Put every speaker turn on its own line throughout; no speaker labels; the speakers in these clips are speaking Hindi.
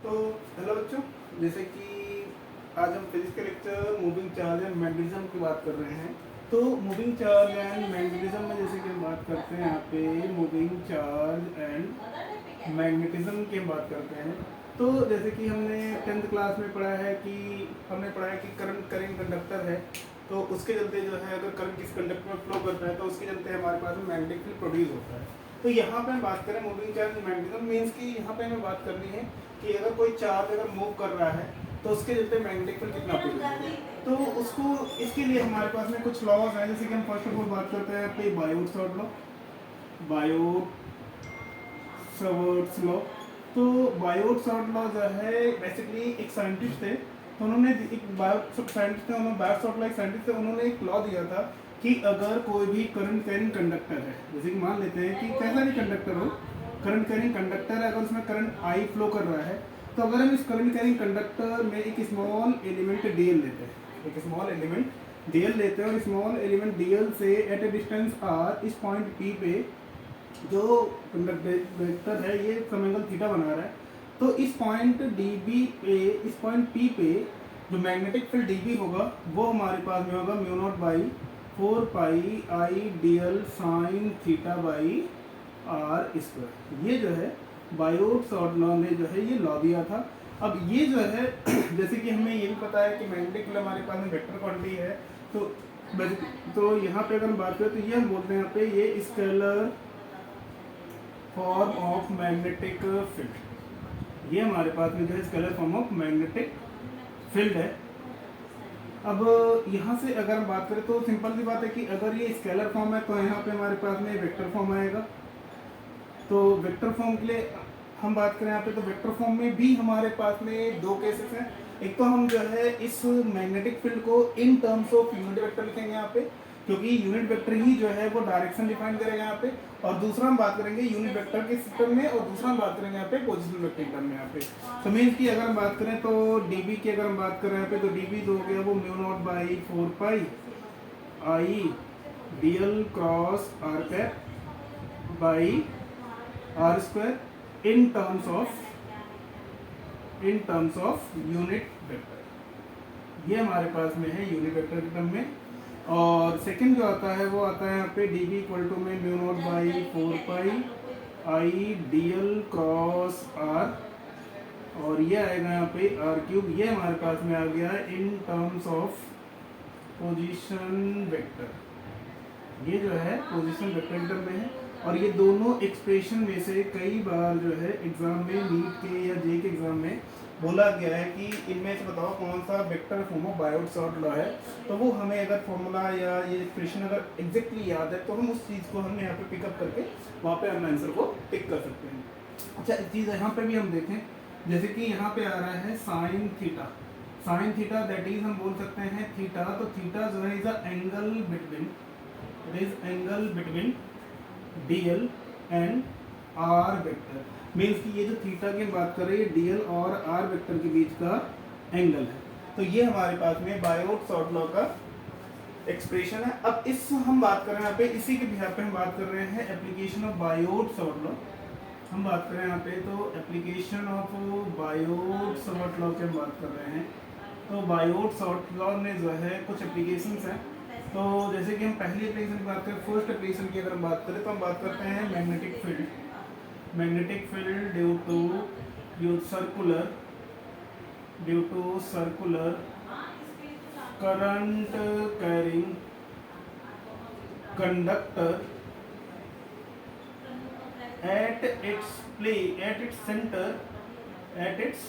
तो हेलो बच्चों, जैसे कि आज हम फिजिक्स के lecture moving charge and magnetism की बात कर रहे हैं। तो मूविंग चार्ज एंड मैग्नेटिज्म में जैसे कि हम बात करते हैं, यहाँ पे मूविंग चार्ज एंड मैग्नेटिज्म की हम बात करते हैं। तो जैसे कि हमने 10th क्लास में पढ़ा है कि करंट करेंट कंडक्टर है, तो उसके चलते जो है अगर करंट किस कंडक्टर में फ्लो करता है तो उसके चलते हमारे पास में मैग्नेटिक फील्ड प्रोड्यूस होता है। तो यहाँ पे हम बात करें मूविंग चार्ज मैग्नेटिज्म मीन्स कि यहाँ पे हमें बात करनी है कि अगर कोई चार्ज अगर मूव कर रहा है तो उसके चलते मैग्नेटिक फील्ड कितना प्रोड्यूस होगा। तो उसको इसके लिए हमारे पास में कुछ लॉज हैं, जैसे कि हम फर्स्ट ऑफ ऑल बात करते हैं पे बायोट-सवर्ट लॉ। बायोट-सवर्ट लॉ, तो बायोट-सवर्ट लॉ जो है बेसिकली एक साइंटिस्ट थे, तो उन्होंने एक बायोट-सवर्ट लॉ उन्होंने एक लॉ दिया था कि अगर कोई भी करंट कैरिंग कंडक्टर है, जैसे कि मान लेते हैं कि कैसा भी कंडक्टर हो, करंट कैरिंग कंडक्टर है, अगर उसमें करंट आई फ्लो कर रहा है, तो अगर हम इस करंट कैरिंग कंडक्टर में एक स्मॉल एलिमेंट डीएल लेते हैं, और स्मॉल एलिमेंट डीएल से एट ए डिस्टेंस आर, इस पॉइंट पी पे जो कंडक्टर है ये समेंगल थीटा बना रहा है, तो इस पॉइंट डीबी पे, इस पॉइंट पी पे जो मैग्नेटिक फील्ड डीबी होगा वो हमारे पास में होगा mu naught by 4 pi I D L sine theta by R square. ये जो है बायोट-सवर्ट लॉ ने जो है ये लॉ दिया था। अब ये जो है जैसे कि हमें ये भी पता है कि मैग्नेटिक फील्ड हमारे पास में वेक्टर क्वांटिटी है, तो यहाँ पे अगर हम बात करें तो ये हम बोलते हैं यहाँ पे ये scalar form of magnetic field, ये हमारे पास में जो है scalar form of magnetic field है। अब यहाँ से अगर हम बात करें तो सिंपल सी बात है कि अगर ये स्केलर फॉर्म है तो यहाँ पे हमारे पास में वेक्टर फॉर्म आएगा। तो वेक्टर फॉर्म के लिए हम बात करें यहाँ पे, तो वेक्टर फॉर्म में भी हमारे पास में दो केसेस हैं। एक तो हम जो है इस मैग्नेटिक फील्ड को इन टर्म्स ऑफ यूनिट वेक्टर लिखेंगे यहाँ पे, क्योंकि यूनिट वेक्टर ही जो है वो डायरेक्शन डिफाइन करेगा यहाँ पे। और दूसरा हम बात करेंगे यूनिट वेक्टर के सिस्टम में, और दूसरा हम बात करेंगे यहाँ पे पोजिशनल वेक्टर टर्म में यहाँ पे। तो मीन्स की अगर हम बात करें तो डीबी की अगर हम बात करें यहाँ पे, तो डीबी जो हो गया वो mu naught by 4 pi I D L cross R cap by R square in terms of unit vector. ये हमारे पास में है यूनिट वेक्टर के टर्म में। और सेकंड जो आता है वो आता है यहाँ पे डी बी इक्वल टू में mu naught by 4 pi I D L cross R, और ये आएगा यहाँ पे आर क्यूब। ये हमारे पास में आ गया है इन टर्म्स ऑफ पोजीशन वेक्टर, ये जो है पोजीशन वेक्टर के टर्म में है। और ये दोनों एक्सप्रेशन में से कई बार जो है एग्जाम में, नीट के या जे के एग्जाम में बोला गया है कि इनमें से बताओ कौन सा वेक्टर फॉर्म ऑफ बायोट-सवर्ट लॉ है। तो वो हमें अगर फॉर्मूला या ये एक्सप्रेशन अगर एग्जैक्टली याद है तो हम उस चीज़ को हम यहाँ पे पिकअप करके वहाँ पे हम आंसर को टिक कर सकते हैं। अच्छा, इस चीज़ यहाँ पे भी हम देखें, जैसे कि यहाँ पे आ रहा है साइन थीटा दैट इज हम बोल सकते हैं थीटा। तो थीटा जो है is a angle between D L and R vector. Means कि ये जो थीटा की बात कर रहे हैं डी एल और आर वेक्टर के बीच का एंगल है। तो ये हमारे पास में बायोट-सवर्ट लॉ का एक्सप्रेशन है। अब इस हम बात कर रहे हैं यहाँ पे, इसी के बिहार पे हम बात कर रहे हैं एप्लीकेशन ऑफ बायोट-सवर्ट लॉ। हम बात कर रहे हैं यहाँ पे तो एप्लीकेशन ऑफ बायोट-सवर्ट लॉ की हम बात कर रहे हैं। तो बायोट-सवर्ट लॉ में जो है कुछ एप्लीकेशंस हैं। तो जैसे कि हम पहली एप्लीकेशन की बात करें, फर्स्ट एप्लीकेशन की अगर हम बात करें तो हम बात करते हैं magnetic field due to circular current carrying conductor at its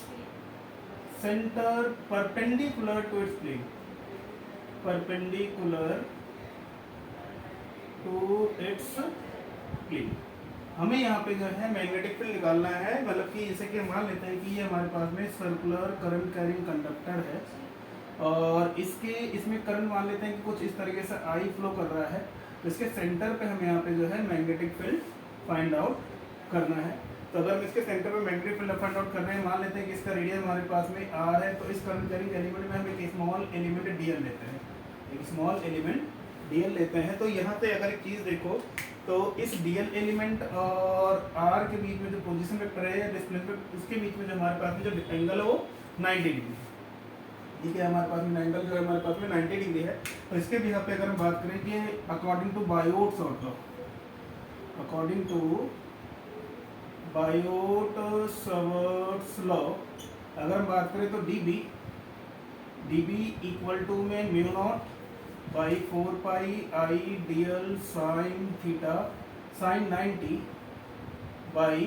center perpendicular to its plane, हमें यहाँ पे जो है मैग्नेटिक फील्ड निकालना है। मतलब कि जैसे कि मान लेते हैं कि ये हमारे पास में सर्कुलर करंट कैरिंग कंडक्टर है, और इसमें करंट मान लेते हैं कि कुछ इस तरीके से आई फ्लो कर रहा है। तो इसके सेंटर पे हमें यहाँ पे जो है मैग्नेटिक फील्ड फाइंड आउट करना है। तो अगर हम इसके सेंटर पे मैग्नेटिक फील्ड फाइंड आउट कर रहे हैं, मान लेते हैं कि इसका रेडियस हमारे पास में आर है, तो इस करंट कैरिंग एलिमेंट में हम एक स्मॉल एलिमेंट डीएल लेते हैं, डीएल लेते हैं तो यहाँ पे अगर एक चीज़ देखो तो इस डीएल एलिमेंट और आर के बीच में जो पोजीशन वेक्टर है या डिस्प्लेसमेंट उसके बीच में जो हमारे पास में जो एंगल है वो 90 डिग्री है। ठीक है, हमारे पास में एंगल जो है हमारे पास में 90 डिग्री है। तो इसके भी यहाँ पे अगर हम बात करें कि according to Biot Savart law, according to Biot Savart law अगर हम बात करें तो dB इक्वल टू में mu naught by 4 pi I DL sine theta sine 90 by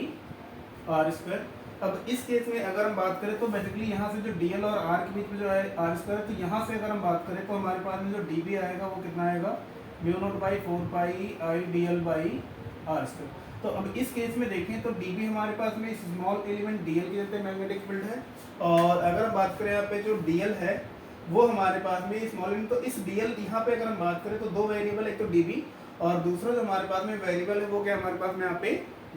R square. अब इस केस में अगर हम बात करें तो बेसिकली यहाँ से जो डीएल और आर के बीच में जो है आर स्क्वायर, तो यहाँ से अगर हम बात करें तो हमारे पास में जो डीबी आएगा वो कितना आएगा, mu naught by 4 pi I DL by R square. तो अब इस केस में देखें तो डीबी हमारे पास में स्मॉल एलिमेंट डीएल के जैसे मैग्नेटिक फील्ड है, और अगर हम बात करें यहाँ पे जो डीएल है वो हमारे पास में स्मॉल एलिमेंट, तो इस डीएल यहाँ पे अगर हम बात करें तो दो वेरिएबल, एक तो डीबी और दूसरा जो हमारे पास में वेरिएबल है वो क्या हमारे पास में यहाँ पे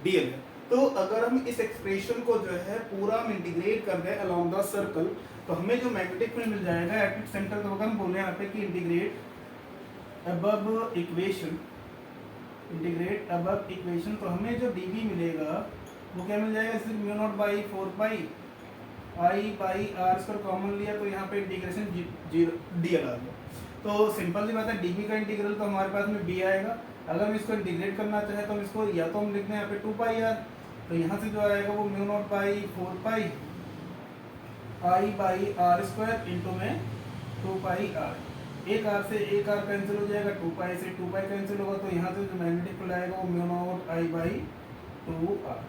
डीएल है। तो अगर हम इस एक्सप्रेशन को जो है पूरा हम इंटीग्रेट कर दें अलोंग द सर्कल तो हमें जो मैग्नेटिक फील्ड मिल जाएगा एट इट्स सेंटर। तो अगर हम बोले यहाँ पे कि integrate above equation, integrate above equation, तो हमें जो डीबी मिलेगा वो क्या मिल जाएगा, सिर्फ mu naught by 4 pi I by R square common लिया तो यहाँ पे इंटीग्रेशन डीएल आ गया। तो सिंपल सी बात है, डीबी का इंटीग्रल तो हमारे पास में बी आएगा। अगर हम इसको इंटीग्रेट करना चाहे तो हम इसको या तो हम लिखते हैं यहाँ पे 2 पाई आर, तो यहाँ से जो आएगा वो mu naught by 4 pi I by R square into में 2 पाई आर। एक आर से एक आर कैंसिल हो जाएगा, 2 पाई से 2 पाई कैंसिल होगा, तो यहाँ से जो मैग्नेटिक फील्ड आएगा वो mu naught I by 2 R.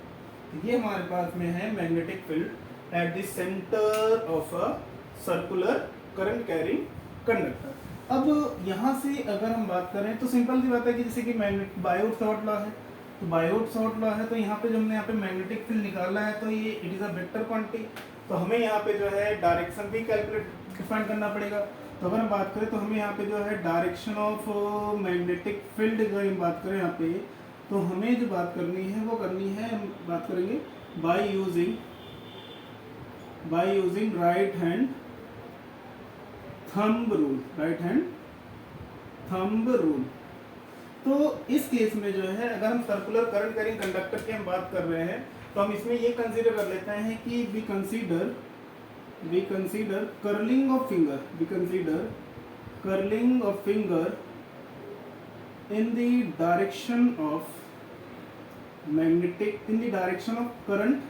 तो ये हमारे पास में है magnetic field at the centre of a circular current carrying conductor. अब यहाँ से अगर हम बात करें तो सिंपल सी बात है कि जैसे कि बायोट-सवार्ट लॉ है, तो बायोट-सवार्ट लॉ है तो यहाँ पे जो हमने यहाँ पे मैग्नेटिक फील्ड निकाला है तो ये it is a vector quantity, तो हमें यहाँ पे जो है डायरेक्शन भी कैलकुलेट डिफाइन करना पड़ेगा। तो अगर हम बात करें तो हमें यहाँ पे जो है डायरेक्शन ऑफ मैग्नेटिक फील्ड अगर हम बात करें यहाँ पे तो हमें जो बात करनी है वो करनी है, हम बात करेंगे by using right hand thumb rule, right hand thumb rule. तो इस केस में जो है अगर हम सर्कुलर करंट कैरिंग कंडक्टर की हम बात कर रहे हैं तो हम इसमें ये कंसीडर कर लेते हैं कि we consider curling of finger in the direction of current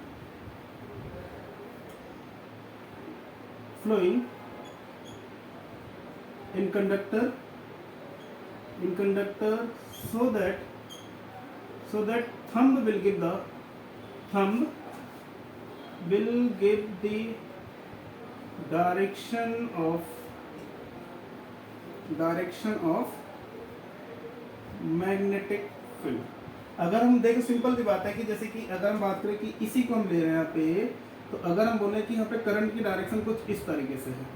flowing in conductor so that thumb will give the direction of magnetic field. अगर हम देखें सिंपल सी बात है कि जैसे कि अगर हम बात करें कि इसी को हम ले रहे हैं यहाँ पे, तो अगर हम बोले कि यहाँ पे करंट की डायरेक्शन कुछ इस तरीके से है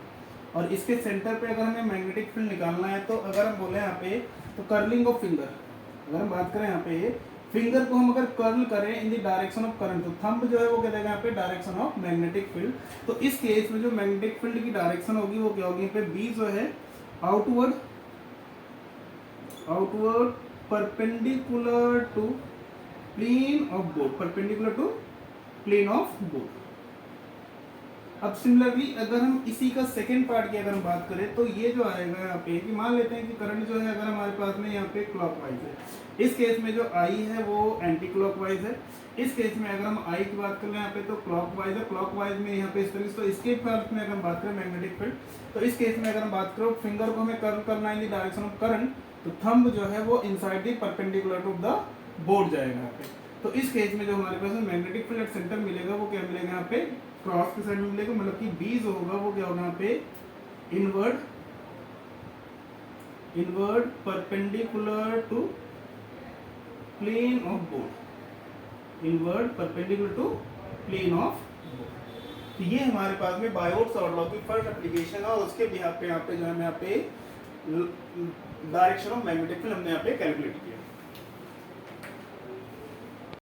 और इसके सेंटर पे अगर हमें मैग्नेटिक फील्ड निकालना है तो अगर हम बोले यहाँ पे तो कर्लिंग ऑफ फिंगर, अगर हम बात करें यहाँ पे फिंगर को हम अगर कर्ल करें इन द डायरेक्शन ऑफ करंट तो थंब जो है वो क्या देगा यहाँ पे डायरेक्शन ऑफ मैग्नेटिक फील्ड। तो इस केस में जो मैग्नेटिक फील्ड की डायरेक्शन होगी वो क्या होगी, यहाँ पे बी जो है outward perpendicular to plane of board। अब सिमिलरली अगर हम इसी का सेकेंड पार्ट की अगर हम बात करें तो ये जो आएगा यहाँ पे कि मान लेते हैं कि करंट जो है अगर हमारे पास में यहाँ पे क्लॉकवाइज है, इस केस में जो आई है वो एंटी क्लॉकवाइज है। इस केस में अगर हम आई की बात कर रहे हैं यहाँ पे तो क्लॉकवाइज है, क्लॉकवाइज में यहाँ पे इस तरीके से। तो इसके पार्ट में अगर हम बात करें मैग्नेटिक फील्ड, तो इस केस में अगर हम बात करें फिंगर को हमें कर्ल करना है in the direction of current, तो थंब जो है वो inside the perpendicular to the board जाएगा यहाँ पे। तो इस केस में जो हमारे पास मैग्नेटिक फील्ड सेंटर मिलेगा वो क्या मिलेगा यहाँ पे क्रॉस के साइड में मिलेगा, मतलब कि बी जो होगा वो क्या होगा यहाँ पे inward perpendicular to plane of board, inward perpendicular to plane of board. तो ये हमारे पास में बायोट-सवार्ट लॉ की फर्स्ट एप्लीकेशन है और उसके बिहाफ पे यहाँ पे जो है यहाँ पे डायरेक्शन ऑफ मैग्नेटिक फील्ड हमने यहाँ पे कैलकुलेट किया।